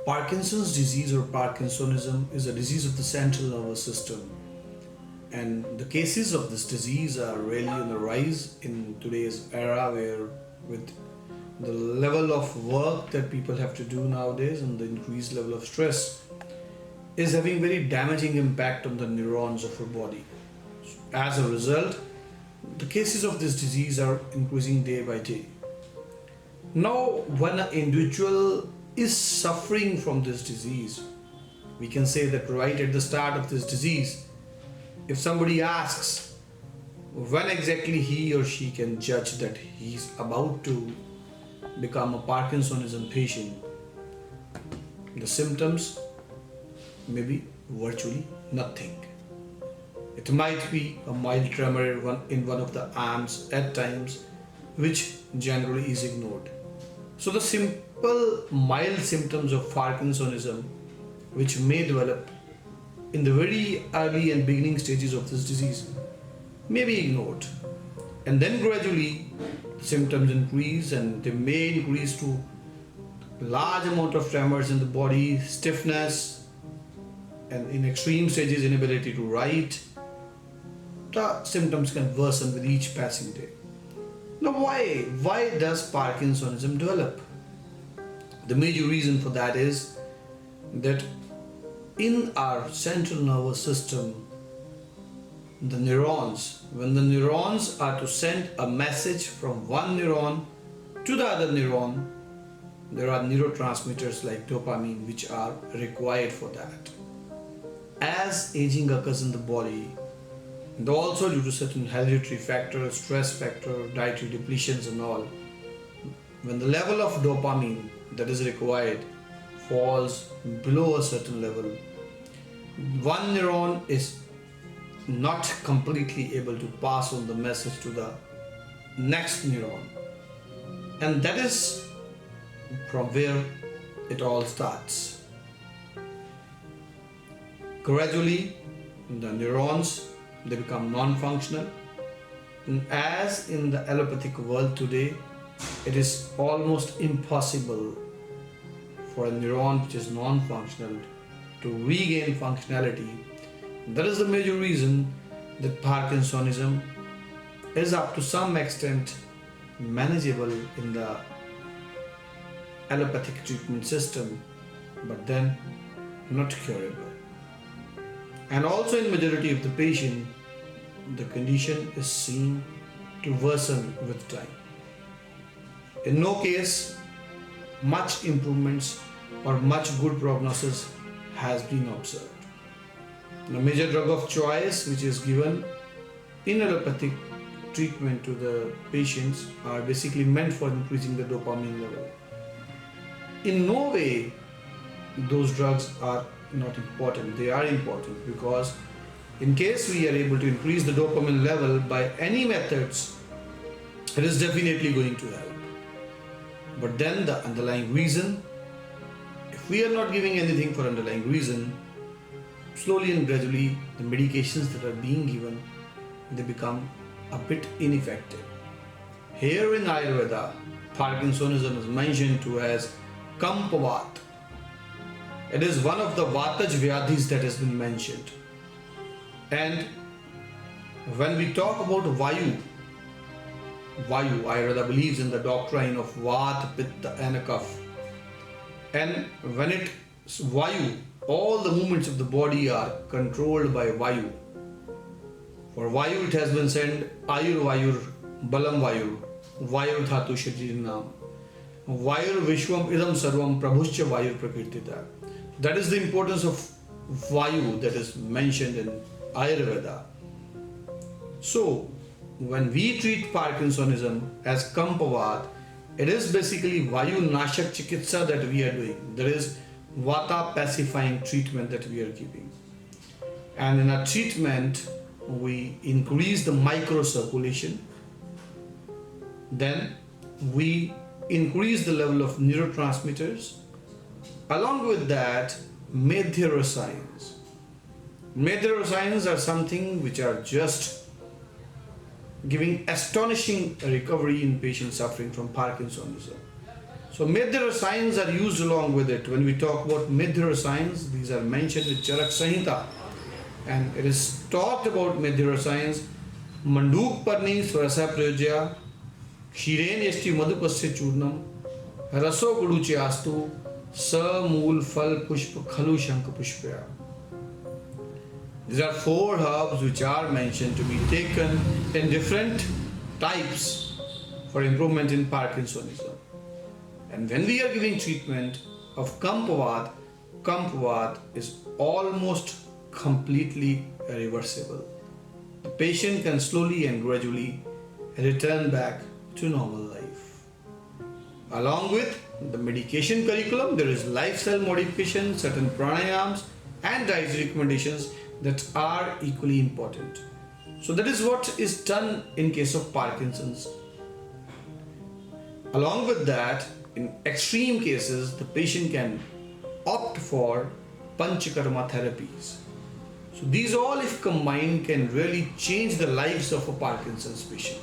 Parkinson's disease or Parkinsonism is a disease of the central nervous system, and the cases of this disease are really on the rise in today's era, where with the level of work that people have to do nowadays and the increased level of stress is having very damaging impact on the neurons of our body. As a result, the cases of this disease are increasing day by day. Now, when an individual is suffering from this disease, we can say that right at the start of this disease, if somebody asks when exactly he or she can judge that he's about to become a Parkinsonism patient, the symptoms may be virtually nothing. It might be a mild tremor in one of the arms at times, which generally is ignored. So, the simple mild symptoms of Parkinsonism, which may develop in the very early and beginning stages of this disease, may be ignored. And then gradually, symptoms increase and they may increase to large amount of tremors in the body, stiffness, and in extreme stages, inability to write. The symptoms can worsen with each passing day. Now, why? Why does Parkinsonism develop? The major reason for that is that in our central nervous system, the neurons, when the neurons are to send a message from one neuron to the other neuron, there are neurotransmitters like dopamine which are required for that. As aging occurs in the body, and also due to certain hereditary factors, stress factor, dietary depletions and all, when the level of dopamine that is required falls below a certain level, one neuron is not completely able to pass on the message to the next neuron. And that is from where it all starts. Gradually, the neurons, they become non-functional, and as in the allopathic world today, it is almost impossible for a neuron which is non-functional to regain functionality. That is the major reason that Parkinsonism is up to some extent manageable in the allopathic treatment system, but then not curable. And also in majority of the patient, the condition is seen to worsen with time. In no case, much improvements or much good prognosis has been observed. The major drug of choice which is given in allopathic treatment to the patients are basically meant for increasing the dopamine level. In no way those drugs are not important. They are important because in case we are able to increase the dopamine level by any methods, it is definitely going to help. But then the underlying reason, if we are not giving anything for underlying reason, slowly and gradually the medications that are being given, they become a bit ineffective. Here in Ayurveda, Parkinsonism is mentioned to as Kampavat. It is one of the Vataj Vyadhis that has been mentioned. And when we talk about Vayu, Ayurveda believes in the doctrine of Vata, Pitta and Kapha. And when it's Vayu, all the movements of the body are controlled by Vayu. For Vayu it has been said Ayur Vayur Balam Vayur Vayur Dhatu Shririnam Vayur Vishwam Idam Sarvam Prabhuscha Vayur Prakritita. That is the importance of Vayu that is mentioned in Ayurveda. So, when we treat Parkinsonism as Kampavat, it is basically Vayu Nashak Chikitsa that we are doing. There is Vata pacifying treatment that we are giving. And in our treatment, we increase the microcirculation. Then we increase the level of neurotransmitters. Along with that, Medhyarasayans. Medhyarasayans are something which are just giving astonishing recovery in patients suffering from Parkinsonism. So mid-there signs are used along with it. When we talk about mid-there signs, these are mentioned in Charak Samhita, and it is talked about mid-there signs. Manduk Parni Swarasa Prayojya, Kshiren Esti Madhupasya Churnam, Raso Guduche Astu, Sa Mool Fal Pushpa Khalu Shanka Pushpaya. These are 4 herbs which are mentioned to be taken in different types for improvement in Parkinsonism. And when we are giving treatment of Kampavad, Kampavad is almost completely reversible. The patient can slowly and gradually return back to normal life. Along with the medication curriculum, there is lifestyle modification, certain pranayams and dietary recommendations that are equally important. So that is what is done in case of Parkinson's. Along with that, in extreme cases, the patient can opt for Panchakarma therapies. So these all, if combined, can really change the lives of a Parkinson's patient.